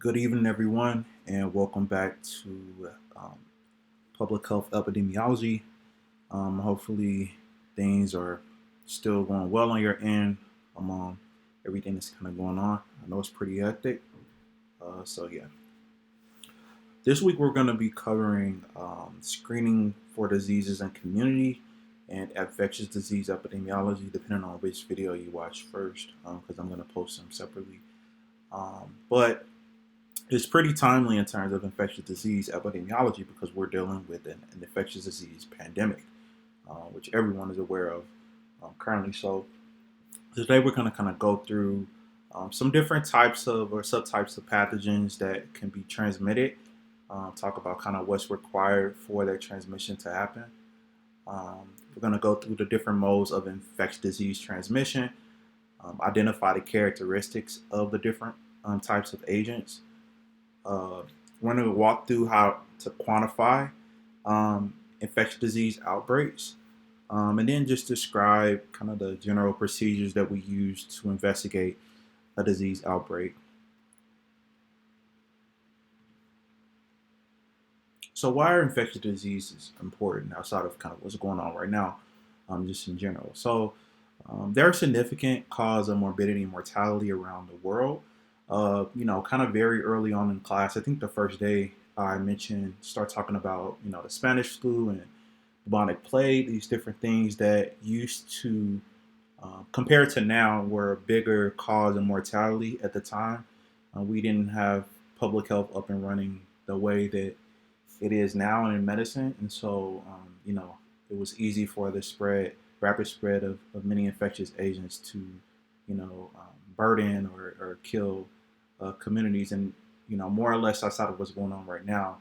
Good evening, everyone, and welcome back to Public Health Epidemiology. Hopefully, things are still going well on your end among everything that's kind of going on. I know it's pretty hectic. So, this week we're going to be covering screening for diseases in community and infectious disease epidemiology, depending on which video you watch first, because I'm going to post them separately. But it's pretty timely in terms of infectious disease epidemiology because we're dealing with an infectious disease pandemic, which everyone is aware of currently. So today we're going to kind of go through some different types of or subtypes of pathogens that can be transmitted. Talk about kind of what's required for that transmission to happen. We're going to go through the different modes of infectious disease transmission, identify the characteristics of the different types of agents. We're going to walk through how to quantify infectious disease outbreaks, and then just describe kind of the general procedures that we use to investigate a disease outbreak. So, why are infectious diseases important outside of kind of what's going on right now, just in general? They're a significant cause of morbidity and mortality around the world. Kind of very early on in class, I think the first day I mentioned, start talking about, the Spanish flu and bubonic plague, these different things that used to, compared to now, were a bigger cause of mortality at the time. We didn't have public health up and running the way that it is now in medicine. And so, it was easy for the rapid spread of many infectious agents to, burden or kill communities. And, more or less outside of what's going on right now,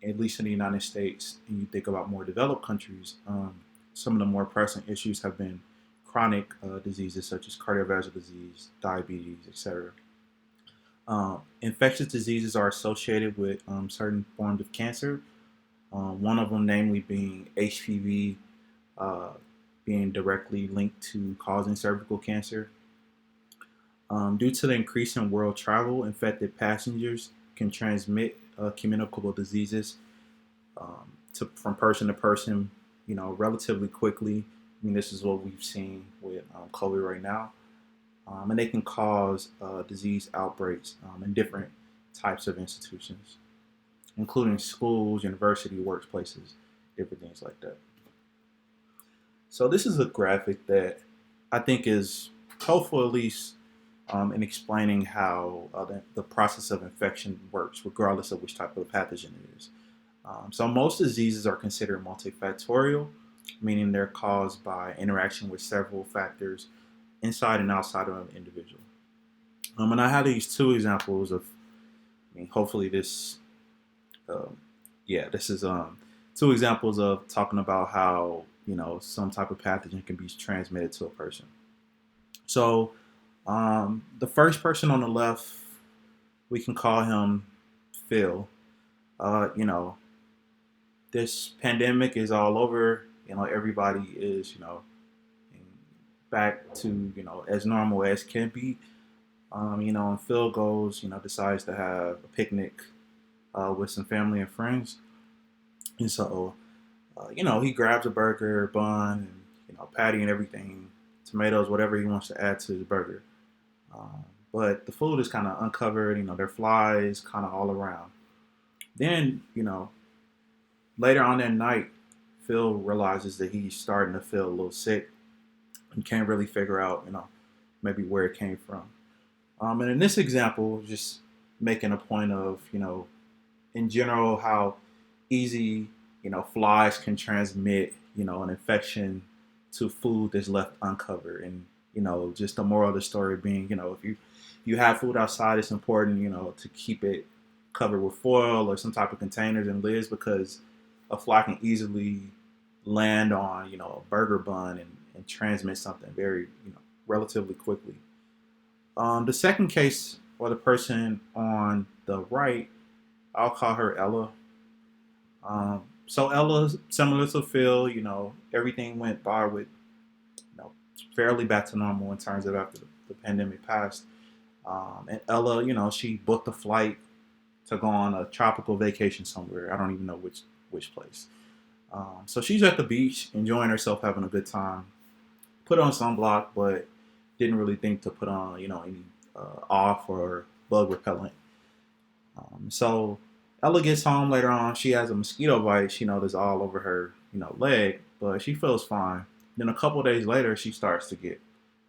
at least in the United States, and you think about more developed countries, some of the more pressing issues have been chronic diseases such as cardiovascular disease, diabetes, etc. Infectious diseases are associated with certain forms of cancer. One of them, namely, being HPV, being directly linked to causing cervical cancer. Due to the increase in world travel, infected passengers can transmit communicable diseases from person to person, relatively quickly. I mean, this is what we've seen with COVID right now. And they can cause disease outbreaks in different types of institutions, including schools, university, workplaces, different things like that. So this is a graphic that I think is helpful, at least in explaining how the process of infection works, regardless of which type of pathogen it is. So most diseases are considered multifactorial, meaning they're caused by interaction with several factors inside and outside of an individual. And I have these two examples of, hopefully this, this is two examples of talking about how, some type of pathogen can be transmitted to a person. So the first person on the left, we can call him Phil. This pandemic is all over. Everybody is, back to, as normal as can be. And Phil goes, decides to have a picnic with some family and friends. And so, he grabs a burger, bun, and, patty and everything, tomatoes, whatever he wants to add to his burger. But the food is kind of uncovered, there are flies kind of all around. Then, later on that night, Phil realizes that he's starting to feel a little sick and can't really figure out, maybe where it came from. And in this example, just making a point of, in general, how easy, flies can transmit, an infection to food that's left uncovered. And, just the moral of the story being, if you have food outside, it's important, to keep it covered with foil or some type of containers and lids, because a fly can easily land on, a burger bun and transmit something very, relatively quickly. The second case, or the person on the right, I'll call her Ella. So Ella, similar to Phil, everything went by with, fairly back to normal in terms of after the pandemic passed. And Ella, she booked a flight to go on a tropical vacation somewhere. I don't even know which place. So she's at the beach, enjoying herself, having a good time. Put on sunblock, but didn't really think to put on, any off or bug repellent. So Ella gets home later on. She has a mosquito bite. She noticed all over her, leg, but she feels fine. Then a couple days later, she starts to get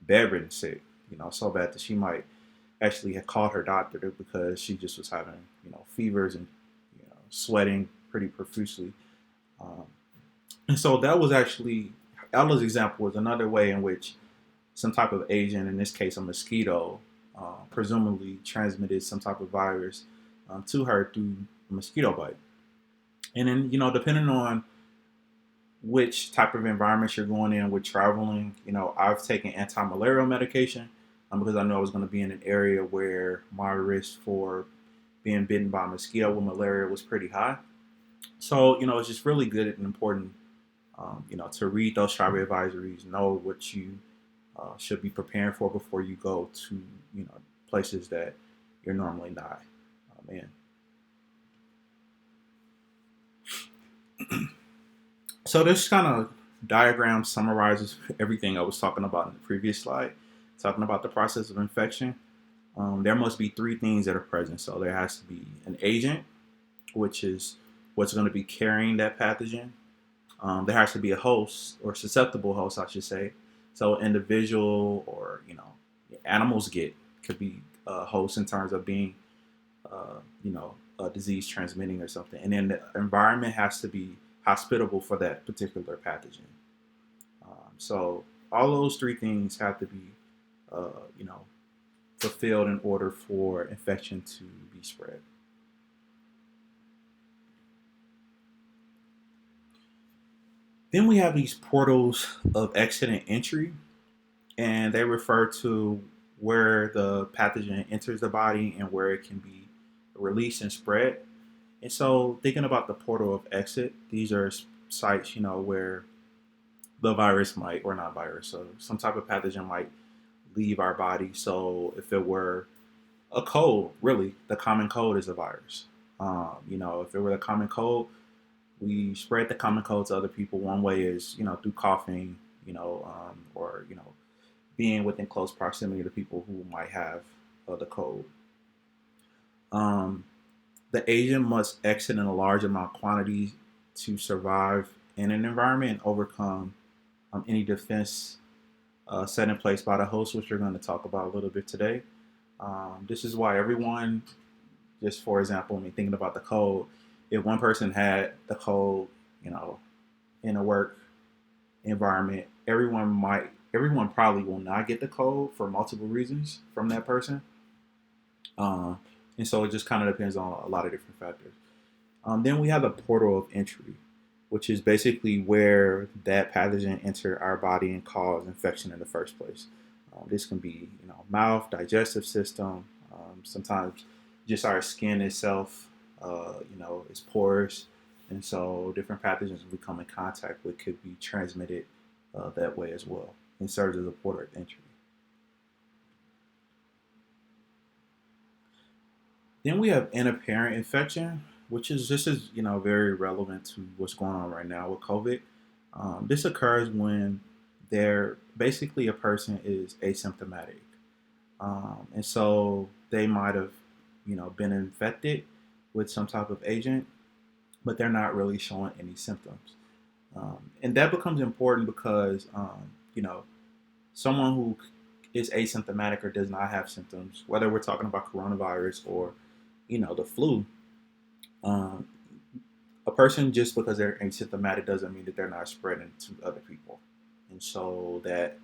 bedridden sick. So bad that she might actually have called her doctor because she just was having, fevers and, sweating pretty profusely. Um, and so that was actually Ella's example was another way in which some type of agent, in this case a mosquito, presumably transmitted some type of virus to her through a mosquito bite. And then, depending on which type of environment you're going in with traveling, I've taken anti-malarial medication because I knew I was going to be in an area where my risk for being bitten by a mosquito with malaria was pretty high. So, it's just really good and important, to read those travel advisories, know what you should be preparing for before you go to, places that you're normally not in. So this kind of diagram summarizes everything I was talking about in the previous slide, talking about the process of infection. There must be three things that are present. So there has to be an agent, which is what's going to be carrying that pathogen. There has to be a host or susceptible host, I should say. So individual or animals could be hosts in terms of being a disease transmitting or something, and then the environment has to be hospitable for that particular pathogen. So all those three things have to be uh, you know fulfilled in order for infection to be spread. Then we have these portals of exit and entry, and they refer to where the pathogen enters the body and where it can be released and spread. And so, thinking about the portal of exit, these are sites, where the virus might, or not virus, so some type of pathogen might leave our body. So, if it were a cold, really, the common cold is a virus. If it were the common cold, we spread the common cold to other people. One way is, through coughing, or being within close proximity to people who might have the cold. Um, the agent must exit in a large amount of quantity to survive in an environment and overcome any defense set in place by the host, which we're going to talk about a little bit today. This is why everyone, just for example, thinking about the cold, if one person had the cold, you know, in a work environment, everyone probably will not get the cold for multiple reasons from that person. Um, and so it just kind of depends on a lot of different factors. Then we have the portal of entry, which is basically where that pathogen enter our body and cause infection in the first place. This can be, mouth, digestive system. Sometimes just our skin itself, is porous, and so different pathogens we come in contact with could be transmitted that way as well, and serves as a portal of entry. Then we have inapparent infection, which is this is very relevant to what's going on right now with COVID. This occurs when they're basically a person is asymptomatic, and so they might have been infected with some type of agent, but they're not really showing any symptoms, and that becomes important because someone who is asymptomatic or does not have symptoms, whether we're talking about coronavirus or the flu, um, a person just because they're asymptomatic doesn't mean that they're not spreading to other people, and so that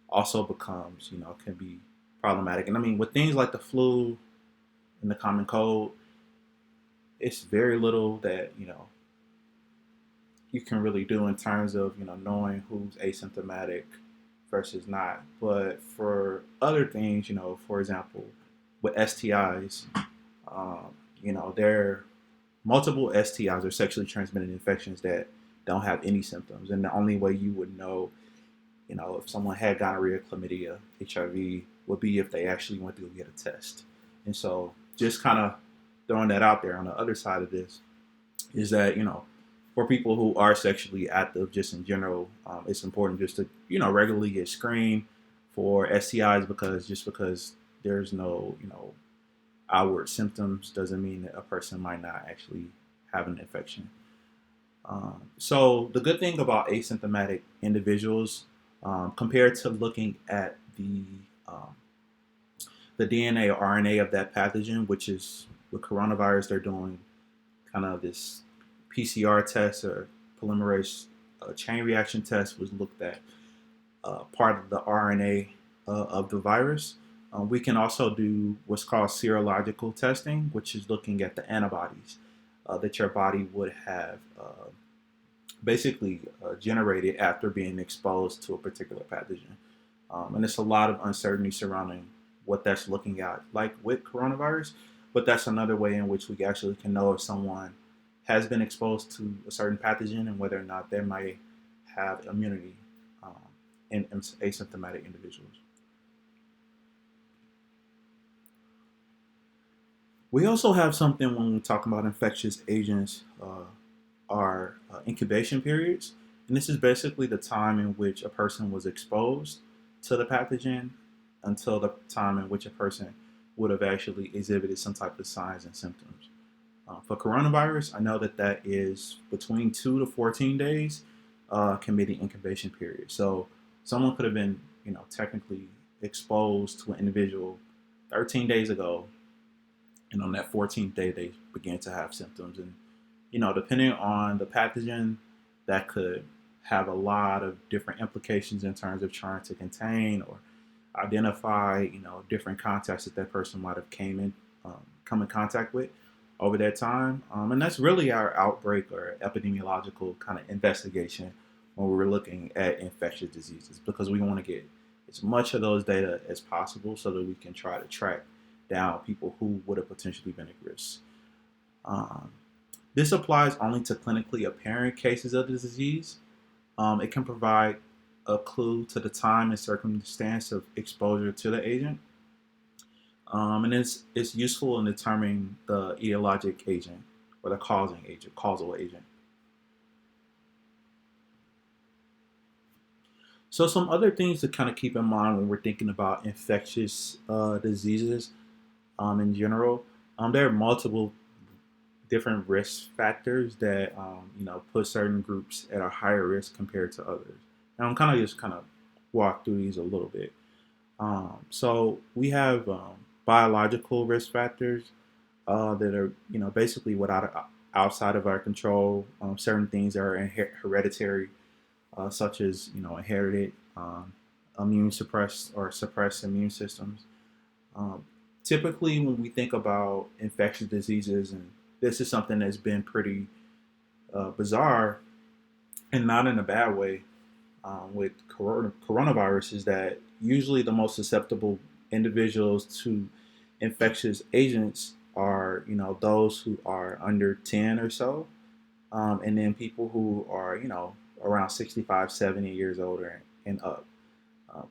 also becomes can be problematic. And I mean with things like the flu and the common cold, it's very little that you can really do in terms of knowing who's asymptomatic versus not. But for other things, for example, with STIs, there are multiple STIs or sexually transmitted infections that don't have any symptoms, and the only way you would know, if someone had gonorrhea, chlamydia, HIV, would be if they actually went to go get a test. And so just kind of throwing that out there on the other side of this is that, for people who are sexually active, just in general, it's important just to, regularly get screened for STIs, because there's no, outward symptoms doesn't mean that a person might not actually have an infection. So the good thing about asymptomatic individuals, compared to looking at um, the DNA or RNA of that pathogen, which is with coronavirus, they're doing kind of this PCR test or polymerase chain reaction test, was looked at part of the RNA of the virus. We can also do what's called serological testing, which is looking at the antibodies that your body would have basically generated after being exposed to a particular pathogen. And there's a lot of uncertainty surrounding what that's looking at, like with coronavirus, but that's another way in which we actually can know if someone has been exposed to a certain pathogen and whether or not they might have immunity in asymptomatic individuals. We also have something when we talk about infectious agents, are incubation periods. And this is basically the time in which a person was exposed to the pathogen until the time in which a person would have actually exhibited some type of signs and symptoms. For coronavirus, I know that that is between 2 to 14 days, can be the incubation period. So someone could have been, technically exposed to an individual 13 days ago, and on that 14th day, they began to have symptoms. And, depending on the pathogen, that could have a lot of different implications in terms of trying to contain or identify, different contacts that that person might have come in contact with over that time. And that's really our outbreak or epidemiological kind of investigation when we're looking at infectious diseases, because we want to get as much of those data as possible so that we can try to track down people who would have potentially been at risk. This applies only to clinically apparent cases of the disease. It can provide a clue to the time and circumstance of exposure to the agent. And it's useful in determining the etiologic agent or the causal agent. So some other things to kind of keep in mind when we're thinking about infectious diseases in general. There are multiple different risk factors that put certain groups at a higher risk compared to others. And I'm kind of walk through these a little bit. So we have biological risk factors that are basically without outside of our control. Certain things that are hereditary, such as inherited immune suppressed or suppressed immune systems. Um, Typically, when we think about infectious diseases, and this is something that's been pretty bizarre and not in a bad way with coronavirus, is that usually the most susceptible individuals to infectious agents are those who are under 10 or so, and then people who are around 65, 70 years older and up.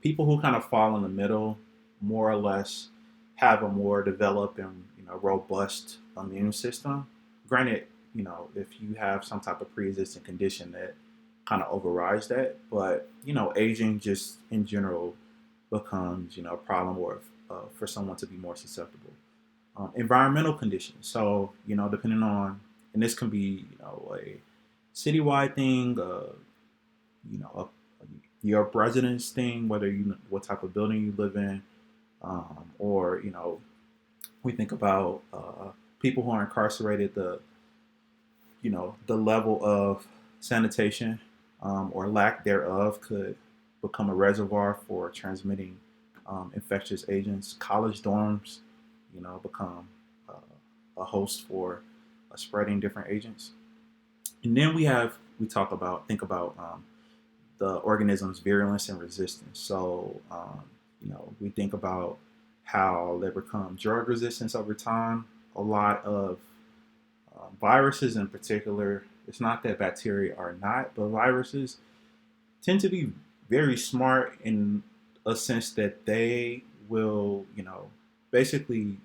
People who kind of fall in the middle, more or less, have a more developed and robust immune system. Granted, if you have some type of pre-existing condition that kind of overrides that, but aging just in general becomes a problem or for someone to be more susceptible. Environmental conditions. So depending on, and this can be a citywide thing, a, your residence thing, whether what type of building you live in, or we think about people who are incarcerated, the level of sanitation or lack thereof could become a reservoir for transmitting infectious agents. College dorms, become a host for spreading different agents. And then think about the organism's virulence and resistance. So, we think about how they become drug resistance over time. A lot of viruses in particular, it's not that bacteria are not, but viruses tend to be very smart in a sense that they will, basically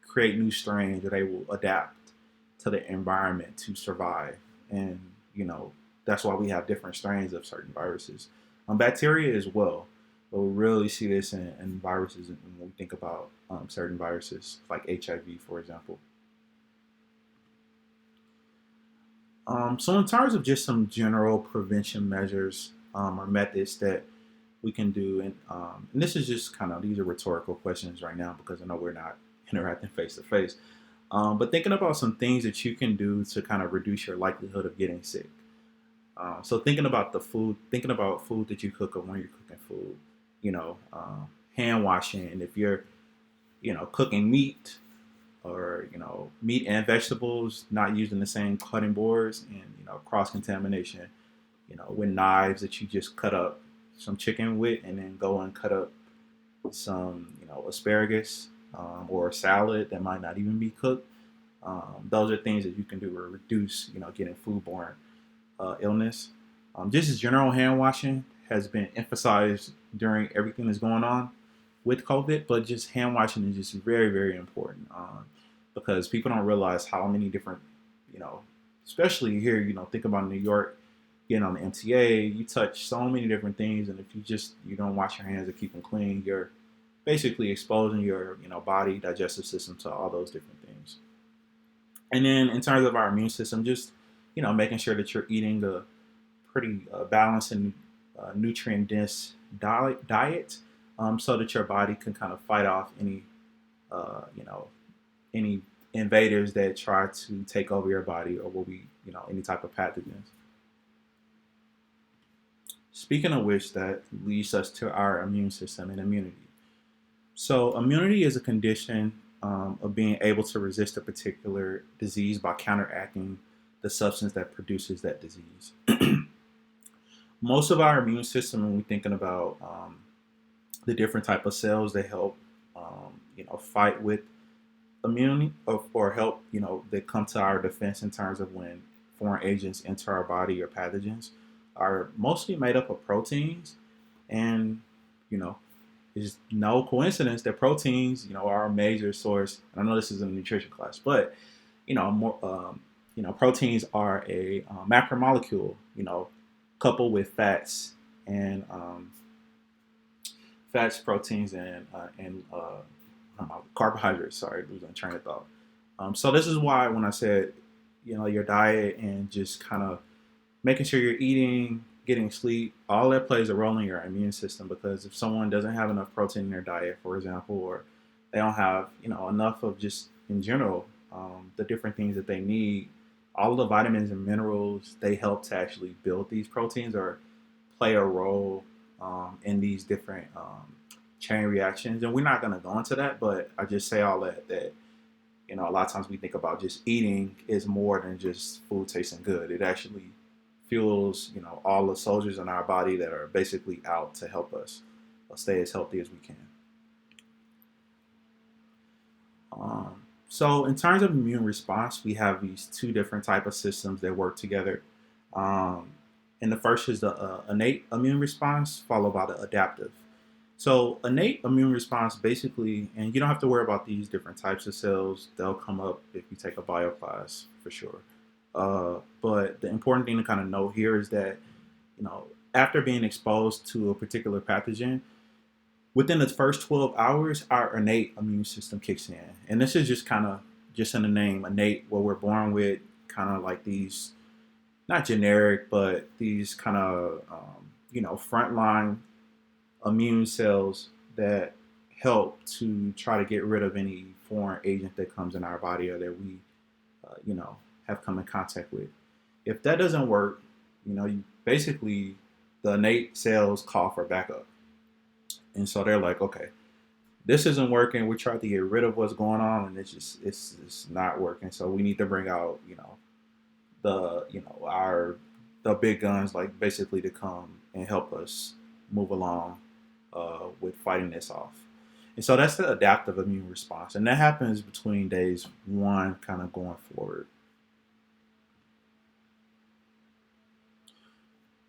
create new strains, or they will adapt to the environment to survive. And, you know, that's why we have different strains of certain viruses. Bacteria as well. But we really see this in viruses when we think about certain viruses, like HIV, for example. So, in terms of just some general prevention measures or methods that we can do, and this is just kind of, these are rhetorical questions right now because I know we're not interacting face to face. But thinking about some things that you can do to kind of reduce your likelihood of getting sick. So thinking about the food, thinking about food that you cook or when you're cooking food, hand washing. And if you're, cooking meat, or meat and vegetables, not using the same cutting boards, and cross contamination, with knives that you just cut up some chicken with and then go and cut up some asparagus, or a salad that might not even be cooked. Those are things that you can do to reduce getting foodborne illness. Just as general hand washing has been emphasized during everything that's going on with COVID, but just hand washing is just very, very important, because people don't realize how many different, you know, especially here, think about New York, getting on the MTA, you touch so many different things, and if you don't wash your hands and keep them clean, you're basically exposing your, body digestive system to all those different things. And then in terms of our immune system, just making sure that you're eating a pretty balanced and nutrient dense diet, so that your body can kind of fight off any uh, you know any invaders that try to take over your body, or will be any type of pathogens. Speaking of which, that leads us to our immune system and immunity. So immunity is a condition of being able to resist a particular disease by counteracting the substance that produces that disease. Most of our immune system, when we're thinking about the different type of cells that help, fight with immunity, or help, that come to our defense in terms of when foreign agents enter our body or pathogens, are mostly made up of proteins. And, you know, it's no coincidence that proteins, are a major source. And I know this is a nutrition class, but, more, proteins are a macromolecule, coupled with fats and fats, proteins, and carbohydrates. Sorry, losing train of thought. So this is why when I said, your diet and just kind of making sure you're eating, getting sleep, all that plays a role in your immune system. Because if someone doesn't have enough protein in their diet, for example, or they don't have, enough of just in general, the different things that they need, all of the vitamins and minerals, they help to actually build these proteins or play a role in these different chain reactions. And we're not going to go into that, but I just say all that a lot of times we think about just eating is more than just food tasting good. It actually fuels, all the soldiers in our body that are basically out to help us stay as healthy as we can. So in terms of immune response, we have these two different type of systems that work together. Um, and the first is the innate immune response, followed by the adaptive. So innate immune response basically, and you don't have to worry about these different types of cells. They'll come up if you take a bio class for sure. But the important thing to kind of know here is that, you know, after being exposed to a particular pathogen, within the first 12 hours, our innate immune system kicks in. And this is just kind of just in the name, innate, what we're born with, kind of like these, not generic, but these kind of, frontline immune cells that help to try to get rid of any foreign agent that comes in our body or that we, have come in contact with. If that doesn't work, you basically, the innate cells call for backup. And so they're like, okay, this isn't working. We tried to get rid of what's going on, and it's not working. So we need to bring out, our the big guns, like basically to come and help us move along with fighting this off. And so that's the adaptive immune response, and that happens between days one, kind of going forward.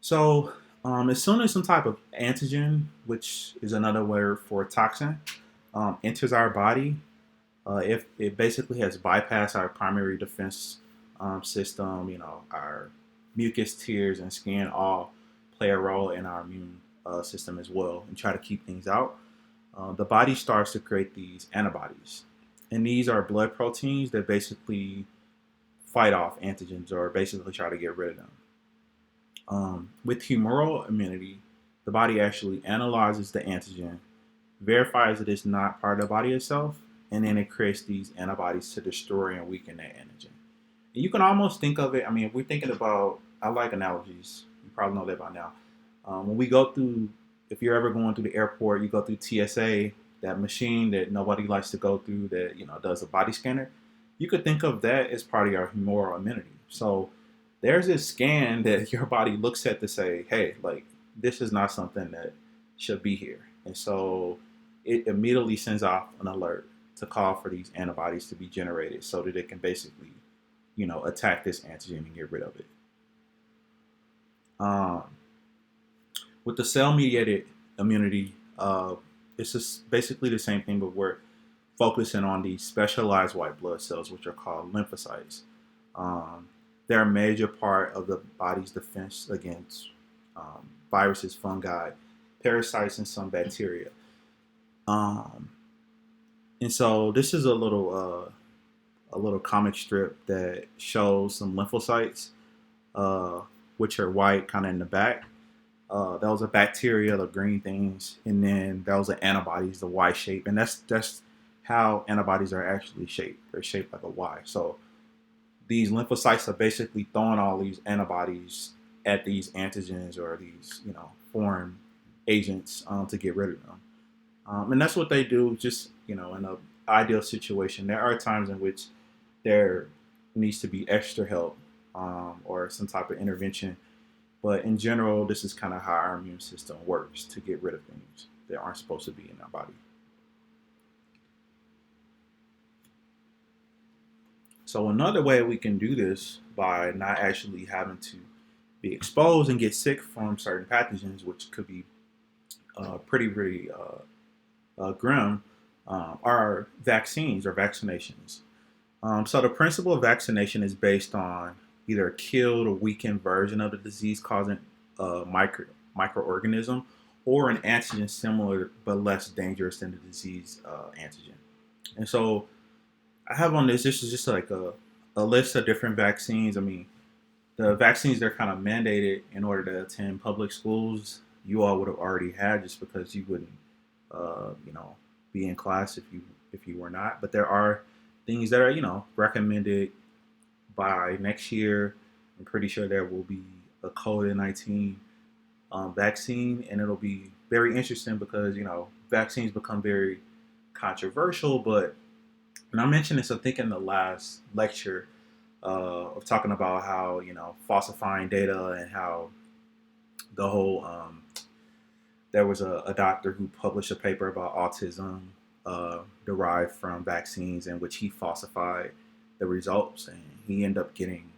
So as soon as some type of antigen, which is another word for toxin, enters our body, if it basically has bypassed our primary defense system, our mucus, tears, and skin all play a role in our immune system as well, and try to keep things out. The body starts to create these antibodies, and these are blood proteins that basically fight off antigens or basically try to get rid of them. With humoral immunity, the body actually analyzes the antigen, verifies that it's not part of the body itself, and then it creates these antibodies to destroy and weaken that antigen. And you can almost think of it, I mean, if we're thinking about, I like analogies, you probably know that by now. When we go through, if you're ever going through the airport, you go through TSA, that machine that nobody likes to go through that, does a body scanner. You could think of that as part of your humoral immunity. So there's this scan that your body looks at to say, hey, like, this is not something that should be here. And so it immediately sends off an alert to call for these antibodies to be generated so that it can basically, attack this antigen and get rid of it. Um, with the cell-mediated immunity, it's just basically the same thing, but we're focusing on these specialized white blood cells, which are called lymphocytes. Um, they're a major part of the body's defense against viruses, fungi, parasites, and some bacteria. Um, and so this is a little comic strip that shows some lymphocytes, uh, which are white, kind of in the back. Those are bacteria, the green things, and then those are antibodies, the Y shape, and that's how antibodies are actually shaped. They're shaped like a Y. So these lymphocytes are basically throwing all these antibodies at these antigens or these foreign agents to get rid of them. And that's what they do. Just in an ideal situation, there are times in which there needs to be extra help or some type of intervention. But in general, this is kind of how our immune system works to get rid of things that aren't supposed to be in our body. So another way we can do this by not actually having to be exposed and get sick from certain pathogens, which could be pretty grim, are vaccines or vaccinations. So the principle of vaccination is based on either a killed or weakened version of the disease-causing microorganism or an antigen similar but less dangerous than the disease antigen. And so I have on this is just like a list of different vaccines. I mean, the vaccines they're kind of mandated in order to attend public schools. You all would have already had just because you wouldn't, be in class if you were not. But there are things that are recommended by next year. I'm pretty sure there will be a COVID-19 vaccine, and it'll be very interesting because vaccines become very controversial. But and I mentioned this, I think, in the last lecture of talking about how falsifying data and how the whole there was a doctor who published a paper about autism derived from vaccines in which he falsified the results, and he ended up getting,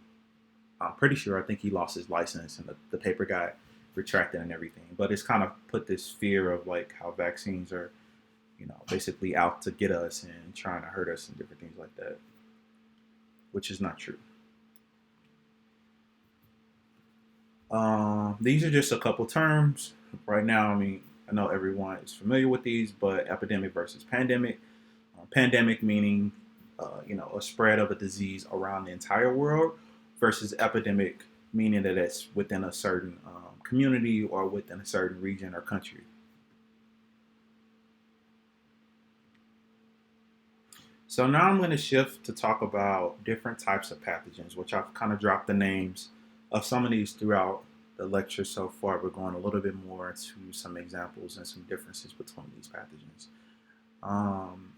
I'm pretty sure, I think he lost his license, and the paper got retracted and everything. But it's kind of put this fear of like how vaccines are basically out to get us and trying to hurt us and different things like that, which is not true. These are just a couple terms right now. I mean, I know everyone is familiar with these, but epidemic versus pandemic. Pandemic meaning, a spread of a disease around the entire world, versus epidemic meaning that it's within a certain community or within a certain region or country. So now I'm going to shift to talk about different types of pathogens, which I've kind of dropped the names of some of these throughout the lecture so far. We're going a little bit more into some examples and some differences between these pathogens.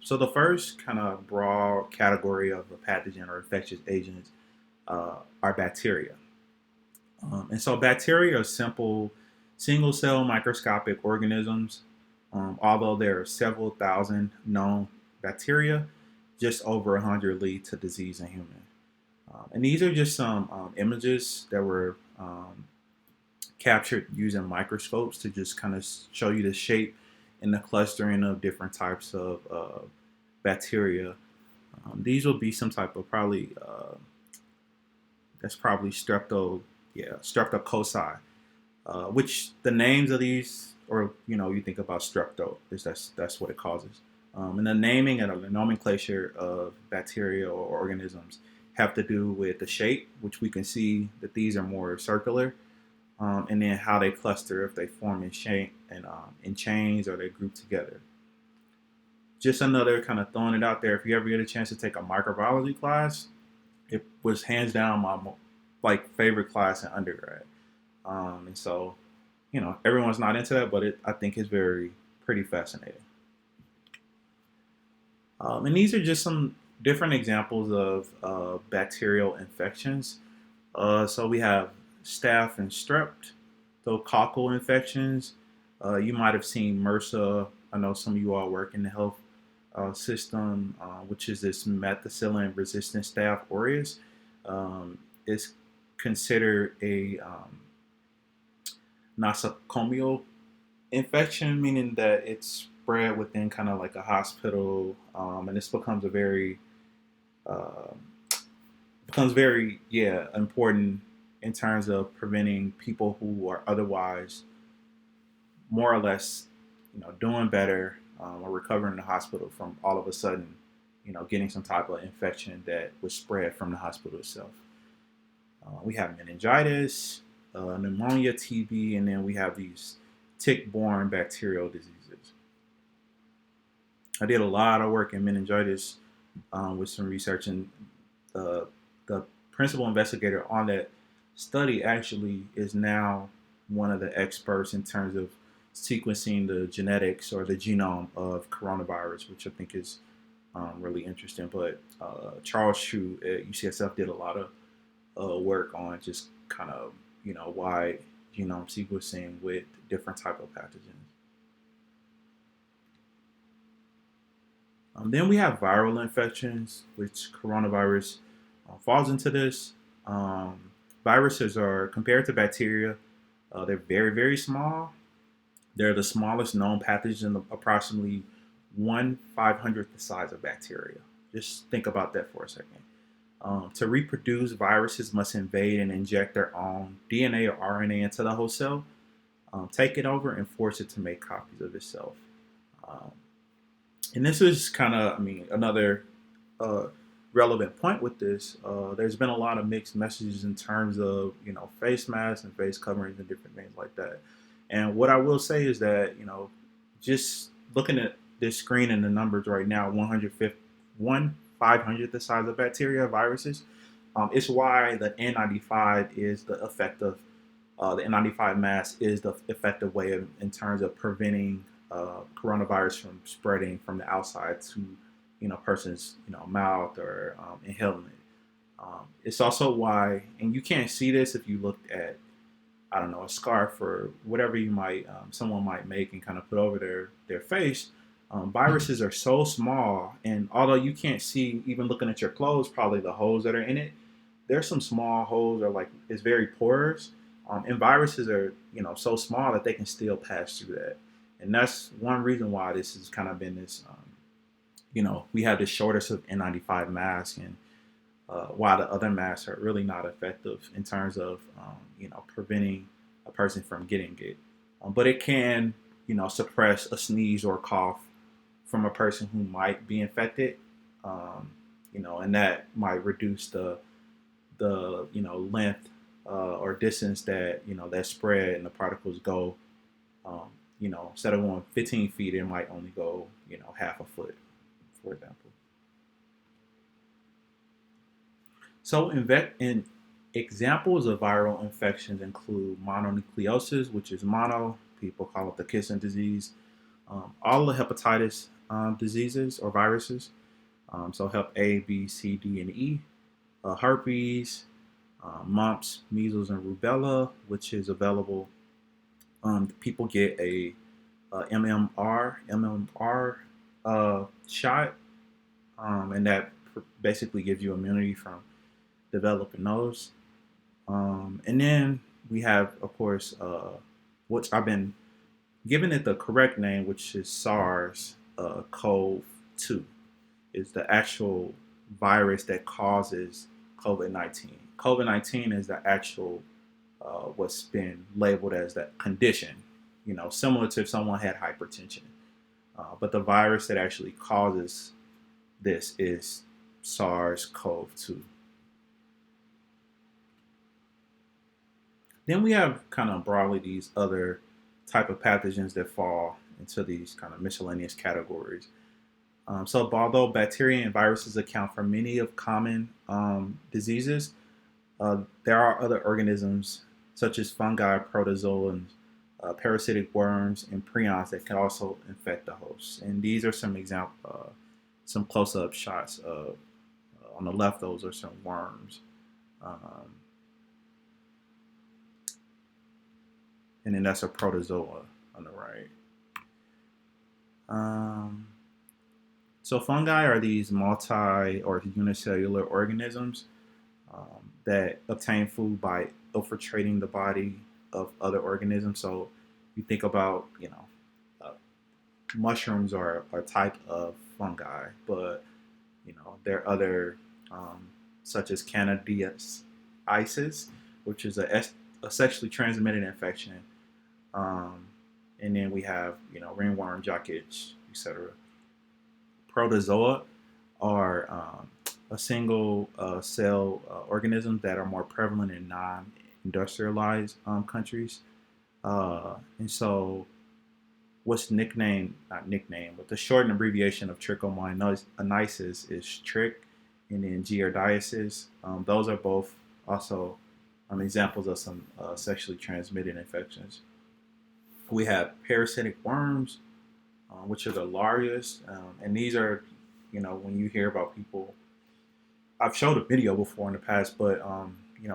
So the first kind of broad category of a pathogen or infectious agents are bacteria. And so bacteria are simple single cell microscopic organisms. Although there are several thousand known bacteria, just over 100 lead to disease in human. And these are just some images that were captured using microscopes to just kind of show you the shape and the clustering of different types of bacteria. These will be some type of probably that's probably streptococci, which the names of these, or you think about strepto, is that's what it causes. And the naming and the nomenclature of bacteria or organisms have to do with the shape, which we can see that these are more circular, and then how they cluster, if they form in chains or they group together. Just another kind of throwing it out there. If you ever get a chance to take a microbiology class, it was hands down my favorite class in undergrad. And so, everyone's not into that, but I think it's pretty fascinating. And these are just some different examples of bacterial infections. So we have staph and streptococcal infections. You might have seen MRSA. I know some of you all work in the health system, which is this methicillin-resistant Staph aureus. It's considered a nosocomial infection, meaning that it's spread within kind of like a hospital, and this uh, becomes very important in terms of preventing people who are otherwise more or less doing better, or recovering in the hospital from all of a sudden getting some type of infection that was spread from the hospital itself. We have meningitis, pneumonia, TB, and then we have these tick-borne bacterial diseases. I did a lot of work in meningitis with some research, and the principal investigator on that study actually is now one of the experts in terms of sequencing the genetics or the genome of coronavirus, which I think is really interesting. But Charles Chu at UCSF did a lot of work on just kind of wide genome sequencing with different type of pathogens. Then we have viral infections, which coronavirus falls into this. Viruses are, compared to bacteria, they're very, very small. They're the smallest known pathogen, approximately 1/500th the size of bacteria. Just think about that for a second. To reproduce, viruses must invade and inject their own DNA or RNA into the host cell, take it over, and force it to make copies of itself. Um, and this is kind of, another uh, relevant point with this. There's been a lot of mixed messages in terms of, face masks and face coverings and different things like that. And what I will say is that, just looking at this screen and the numbers right now, 1/500th the size of bacteria, viruses, it's why the N95 is the effective, the N95 mask is the effective way in terms of preventing coronavirus from spreading from the outside to, person's, mouth or inhaling it. It's also why, and you can't see this if you looked at, I don't know, a scarf or whatever someone might make and kind of put over their face. Viruses are so small, and although you can't see, even looking at your clothes, probably the holes that are in it, there's some small holes, or like it's very porous. And viruses are, so small that they can still pass through that. And that's one reason why this has kind of been this, we have this shortage of N95 mask, and why the other masks are really not effective in terms of, preventing a person from getting it. But it can, suppress a sneeze or a cough from a person who might be infected, and that might reduce the length or distance that that spread and the particles go. Instead of going 15 feet, it might only go half a foot, for example. So in examples of viral infections include mononucleosis, which is mono. People call it the kissing disease. All the hepatitis diseases or viruses. So hep A, B, C, D, and E. Herpes, mumps, measles, and rubella, which is available. People get a MMR shot, and that basically gives you immunity from developing those. And then we have, of course, which I've been giving it the correct name, which is SARS-CoV-2, is the actual virus that causes COVID-19. COVID-19 is the actual what's been labeled as that condition, similar to if someone had hypertension. But the virus that actually causes this is SARS-CoV-2. Then we have kind of broadly these other type of pathogens that fall into these kind of miscellaneous categories. So although bacteria and viruses account for many of common diseases, there are other organisms such as fungi, protozoans, parasitic worms, and prions that can also infect the host. And these are some some close-up shots of on the left. Those are some worms, um, and then that's a protozoa on the right. Um, so fungi are these multi or unicellular organisms that obtain food by infiltrating the body of other organisms. So you think about, uh, mushrooms are a type of fungi, but there are other, such as candidiasis, which is a sexually transmitted infection, um, and then we have ringworm, jock itch, etc. Protozoa are a single cell organisms that are more prevalent in non-industrialized countries. And so, what's nicknamed, not nicknamed, but the shortened abbreviation of trichomoniasis is trick, and then giardiasis. Those are both also examples of some sexually transmitted infections. We have parasitic worms, which are the largest, and these are, when you hear about people, I've showed a video before in the past, but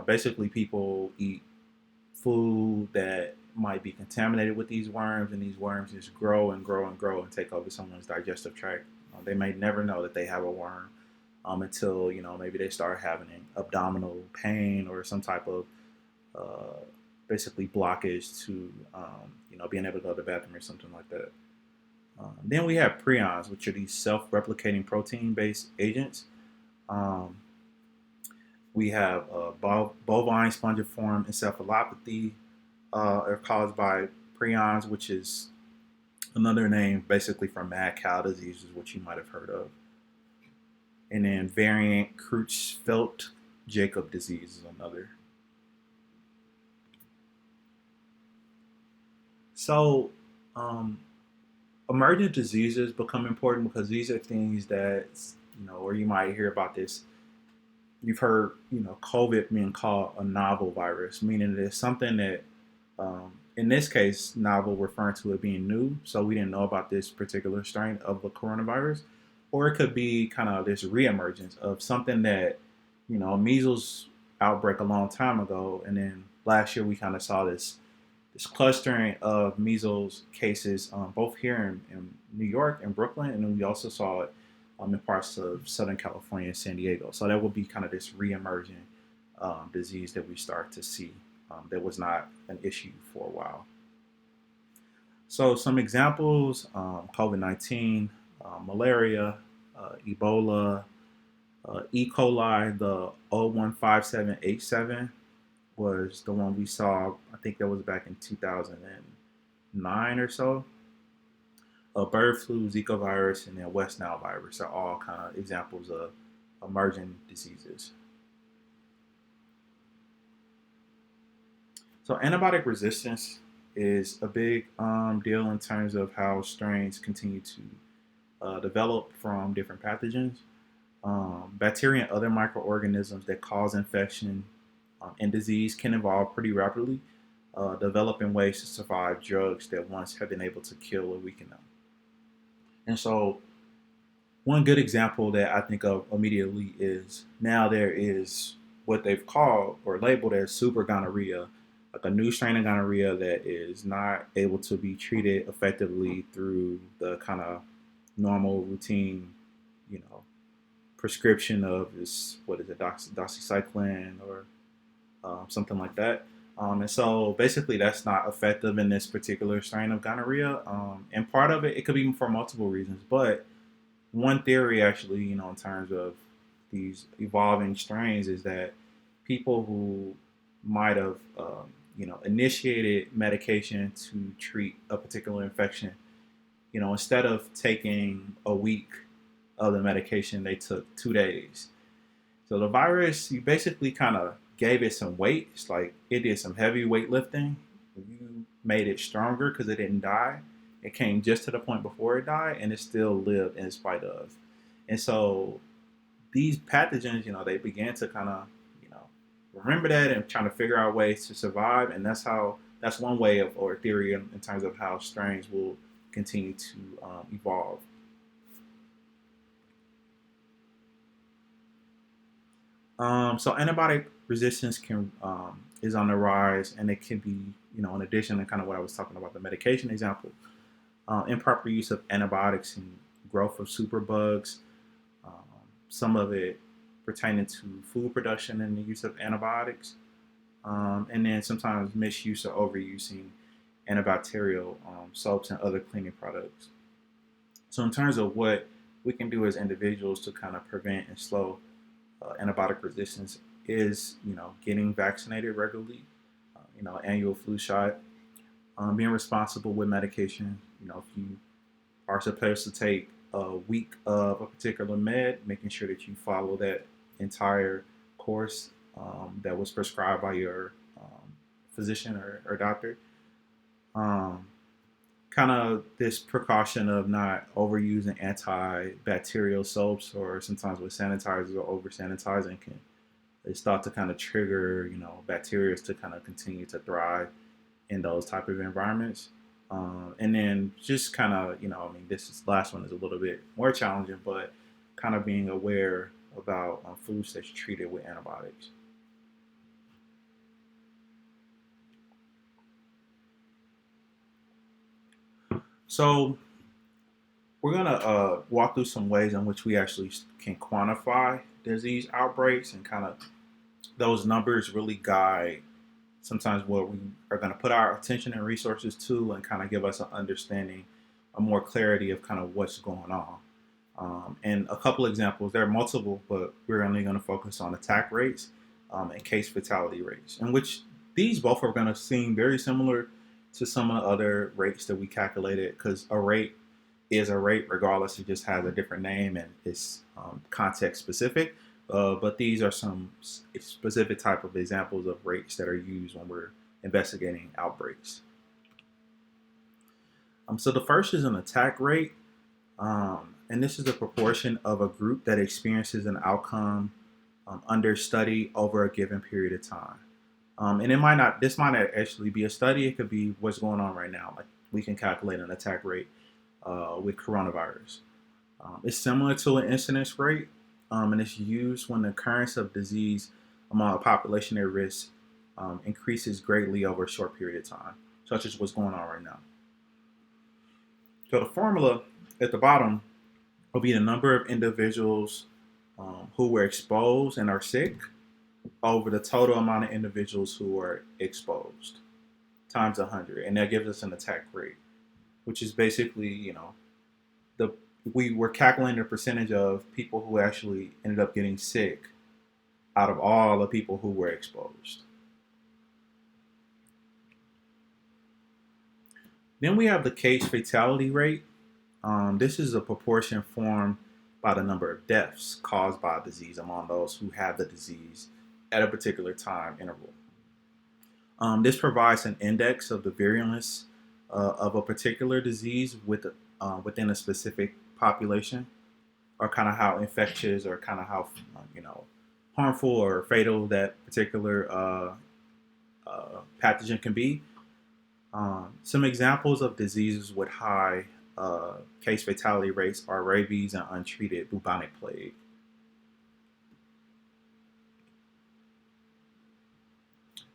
basically people eat food that might be contaminated with these worms, and these worms just grow and grow and grow and take over someone's digestive tract. They may never know that they have a worm until maybe they start having abdominal pain or some type of uh, basically blockage to being able to go to the bathroom or something like that. Then we have prions, which are these self-replicating protein-based agents. Um, we have bovine spongiform encephalopathy, are caused by prions, which is another name basically for mad cow disease, is what you might have heard of. And then variant Creutzfeldt-Jakob disease is another. So, um, emergent diseases become important because these are things that, or you might hear about this. You've heard, COVID being called a novel virus, meaning that it's something that, in this case, novel referring to it being new. So we didn't know about this particular strain of the coronavirus. Or it could be kind of this reemergence of something that, measles outbreak a long time ago. And then last year we kind of saw this clustering of measles cases, both here in New York and Brooklyn, and then we also saw it in parts of Southern California and San Diego. So that would be kind of this re-emerging disease that we start to see that was not an issue for a while. So some examples: COVID-19, malaria, Ebola, E. coli, the 0157H7 was the one we saw. I think that was back in 2009 or so. Bird flu, Zika virus, and then West Nile virus are all kind of examples of emerging diseases. So antibiotic resistance is a big deal in terms of how strains continue to develop from different pathogens. Bacteria and other microorganisms that cause infection and disease can evolve pretty rapidly, developing ways to survive drugs that once have been able to kill or weaken them. And so, one good example that I think of immediately is now there is what they've called or labeled as super gonorrhea, like a new strain of gonorrhea that is not able to be treated effectively through the kind of normal routine, you know, prescription of this, what is it, doxycycline or something like that. And so basically that's not effective in this particular strain of gonorrhea. And part of it could be for multiple reasons, but one theory actually, in terms of these evolving strains is that people who might have, initiated medication to treat a particular infection, instead of taking a week of the medication, they took 2 days. So the virus, you basically kind of gave it some weight. It's like it did some heavy weightlifting. You made it stronger because it didn't die. It came just to the point before it died, and it still lived in spite of. And so these pathogens, they began to kind of, remember that and trying to figure out ways to survive. And that's one way of or theory in terms of how strains will continue to evolve. So antibiotic resistance can is on the rise, and it can be, in addition to kind of what I was talking about, the medication example, improper use of antibiotics and growth of superbugs, um, some of it pertaining to food production and the use of antibiotics, and then sometimes misuse or overusing antibacterial soaps and other cleaning products. So in terms of what we can do as individuals to kind of prevent and slow antibiotic resistance is, getting vaccinated regularly, annual flu shot, being responsible with medication. If you are supposed to take a week of a particular med, making sure that you follow that entire course that was prescribed by your physician or doctor. Um, Kind of this precaution of not overusing antibacterial soaps or sometimes with sanitizers or over sanitizing can it's thought to kind of trigger bacteria to kind of continue to thrive in those type of environments. And then just kind of last one is a little bit more challenging, but kind of being aware about foods that's treated with antibiotics. So we're gonna walk through some ways in which we actually can quantify disease outbreaks, and kind of those numbers really guide sometimes what we are going to put our attention and resources to, and kind of give us an understanding, a more clarity of kind of what's going on. And a couple examples, there are multiple, but we're only going to focus on attack rates and case fatality rates, in which these both are going to seem very similar to some of the other rates that we calculated, because a rate is a rate regardless. It just has a different name and it's context specific. But these are some specific type of examples of rates that are used when we're investigating outbreaks. So the first is an attack rate, and this is the proportion of a group that experiences an outcome under study over a given period of time. And this might not actually be a study. It could be what's going on right now. Like we can calculate an attack rate with coronavirus. It's similar to an incidence rate, and it's used when the occurrence of disease among a population at risk increases greatly over a short period of time, such as what's going on right now. So the formula at the bottom will be the number of individuals who were exposed and are sick over the total amount of individuals who are exposed times 100, and that gives us an attack rate, which is basically, the we were calculating the percentage of people who actually ended up getting sick out of all the people who were exposed. Then we have the case fatality rate. This is a proportion formed by the number of deaths caused by a disease among those who have the disease at a particular time interval. This provides an index of the virulence of a particular disease within a specific population, or kind of how infectious or kind of how harmful or fatal that particular pathogen can be. Some examples of diseases with high case fatality rates are rabies and untreated bubonic plague.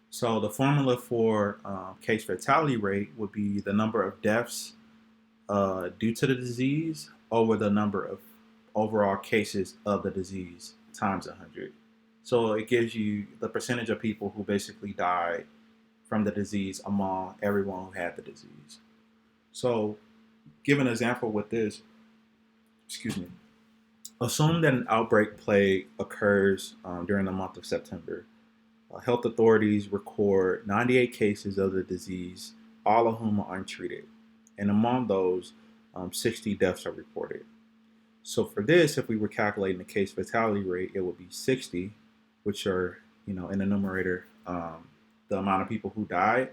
So the formula for case fatality rate would be the number of deaths due to the disease over the number of overall cases of the disease times 100. So it gives you the percentage of people who basically died from the disease among everyone who had the disease. So, give an example with this, excuse me, assume that an outbreak plague occurs during the month of September. Health authorities record 98 cases of the disease, all of whom are untreated. And among those, 60 deaths are reported. So for this, if we were calculating the case fatality rate, it would be 60, which are, in the numerator, the amount of people who died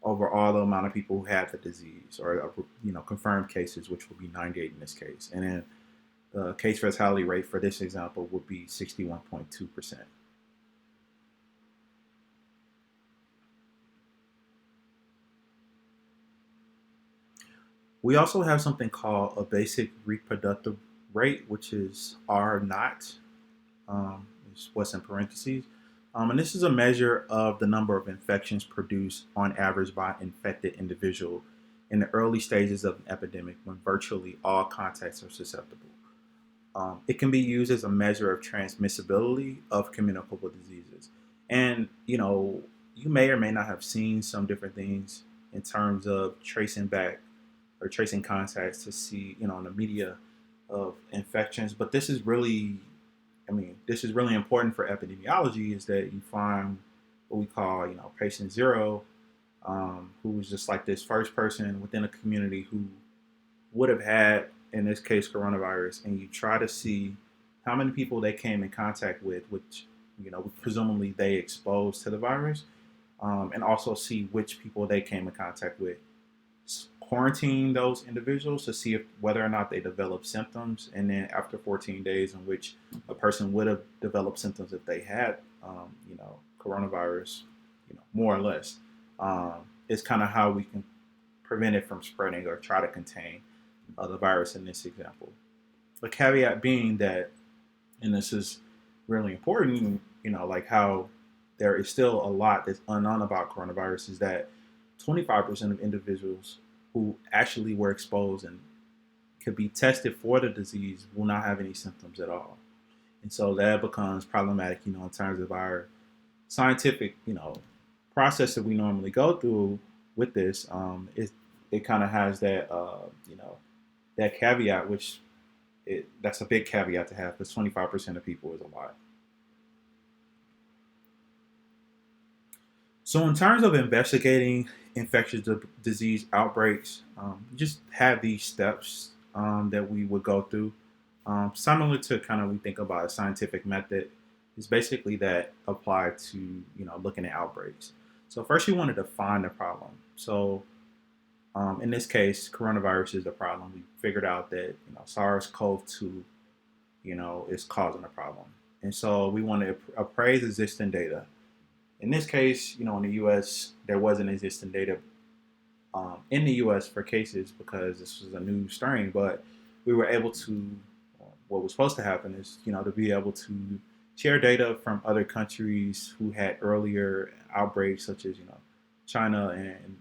over all the amount of people who had the disease, or, confirmed cases, which would be 98 in this case. And then the case fatality rate for this example would be 61.2%. We also have something called a basic reproductive rate, which is R naught, is what's in parentheses. And this is a measure of the number of infections produced on average by an infected individual in the early stages of an epidemic when virtually all contacts are susceptible. It can be used as a measure of transmissibility of communicable diseases. And, you may or may not have seen some different things in terms of tracing back or tracing contacts to see, in the media of infections. But this is really, this is really important for epidemiology, is that you find what we call, patient zero, who was just like this first person within a community who would have had, in this case, coronavirus, and you try to see how many people they came in contact with, which, presumably they exposed to the virus, and also see which people they came in contact with. Quarantine those individuals to see if whether or not they develop symptoms, and then after 14 days, in which a person would have developed symptoms if they had, coronavirus, more or less, is kind of how we can prevent it from spreading or try to contain the virus in this example. The caveat being that, and this is really important, like how there is still a lot that's unknown about coronavirus, is that 25% of individuals who actually were exposed and could be tested for the disease will not have any symptoms at all. And so that becomes problematic, in terms of our scientific, process that we normally go through with this. It kind of has that, that caveat, which that's a big caveat to have, because 25% of people is a lot. So, in terms of investigating infectious disease outbreaks, just have these steps that we would go through. Similar to kind of we think about a scientific method, is basically that applied to looking at outbreaks. So first, you want to define the problem. So in this case, coronavirus is the problem. We figured out that SARS-CoV-2 is causing a problem, and so we want to appraise existing data. In this case, in the U.S., there wasn't existing data in the U.S. for cases because this was a new strain. But we were able to. What was supposed to happen is, to be able to share data from other countries who had earlier outbreaks, such as China and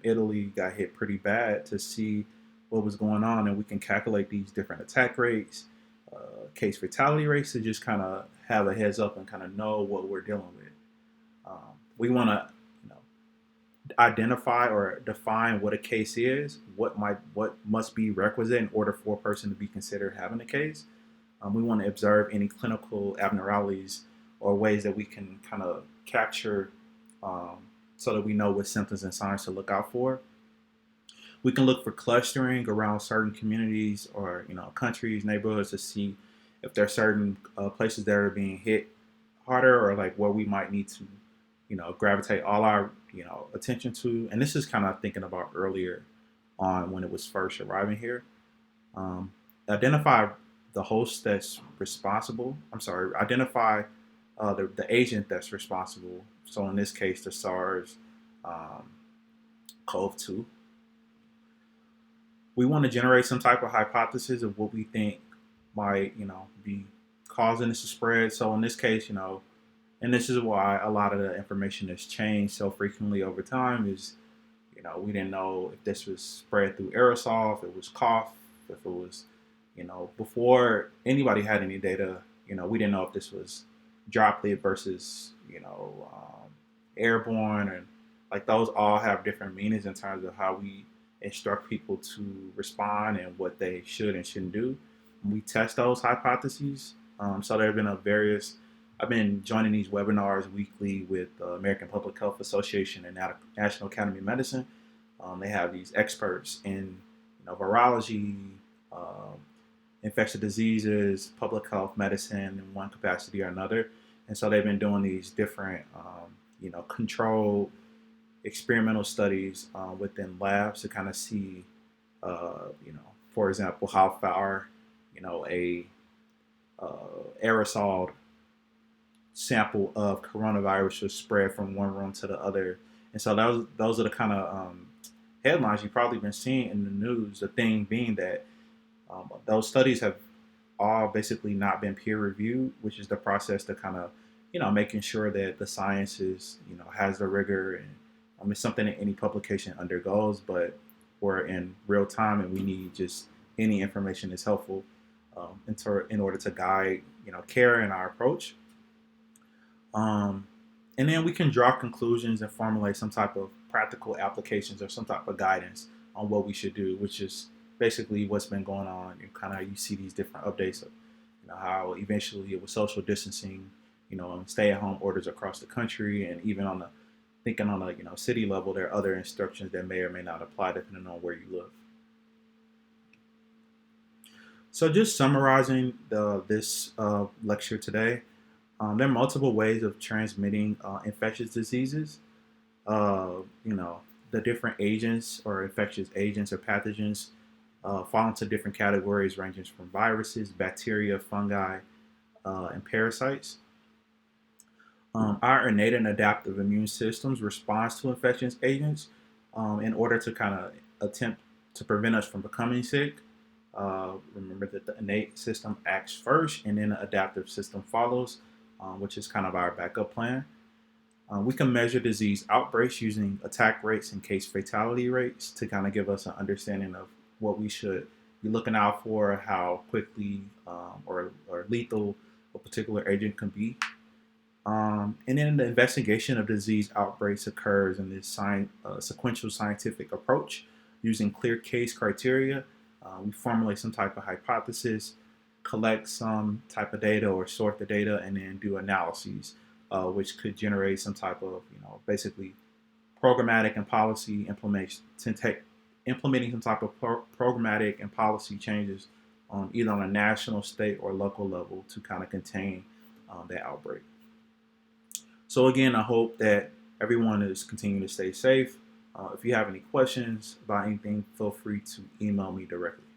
Italy got hit pretty bad, to see what was going on, and we can calculate these different attack rates, case fatality rates, to just kind of have a heads up and kind of know what we're dealing with. We want to, identify or define what a case is, what must be requisite in order for a person to be considered having a case. We want to observe any clinical abnormalities or ways that we can kind of capture, so that we know what symptoms and signs to look out for. We can look for clustering around certain communities or countries, neighborhoods, to see if there are certain places that are being hit harder, or like where we might need to gravitate all our attention to. And this is kind of thinking about earlier on when it was first arriving here. Identify the host that's responsible. Identify the agent that's responsible. So in this case, the SARS CoV-2. We want to generate some type of hypothesis of what we think might be causing this to spread. So in this case, and this is why a lot of the information has changed so frequently over time, is we didn't know if this was spread through aerosol, if it was cough, if it was before anybody had any data, we didn't know if this was droplet versus airborne, and like those all have different meanings in terms of how we instruct people to respond and what they should and shouldn't do. We test those hypotheses. So there have been a various. I've been joining these webinars weekly with the American Public Health Association and National Academy of Medicine. They have these experts in virology, uh, infectious diseases, public health, medicine in one capacity or another. And so they've been doing these different, controlled experimental studies within labs to kind of see, for example, how far, a aerosol sample of coronavirus was spread from one room to the other. And so those are the kind of headlines you've probably been seeing in the news. The thing being that those studies have all basically not been peer reviewed, which is the process to kind of, making sure that the science is, has the rigor and it's something that any publication undergoes, but we're in real time and we need just any information that's helpful in order to guide, care in our approach. Um, and then we can draw conclusions and formulate some type of practical applications or some type of guidance on what we should do, which is basically what's been going on and kind of how you see these different updates of how eventually it was social distancing, and stay-at-home orders across the country, and even on the thinking on a city level, there are other instructions that may or may not apply depending on where you live. So just summarizing this lecture today, there are multiple ways of transmitting infectious diseases. The different agents or infectious agents or pathogens fall into different categories ranging from viruses, bacteria, fungi, and parasites. Our innate and adaptive immune systems responds to infectious agents in order to kind of attempt to prevent us from becoming sick. Remember that the innate system acts first and then the adaptive system follows, which is kind of our backup plan. We can measure disease outbreaks using attack rates and case fatality rates to kind of give us an understanding of what we should be looking out for, how quickly or lethal a particular agent can be. And then the investigation of disease outbreaks occurs in this sequential scientific approach using clear case criteria. We formulate some type of hypothesis, collect some type of data or sort the data, and then do analyses, which could generate some type of, basically programmatic and policy implementing some type of programmatic and policy changes either on a national, state, or local level to kind of contain that outbreak. So again, I hope that everyone is continuing to stay safe. If you have any questions about anything, feel free to email me directly.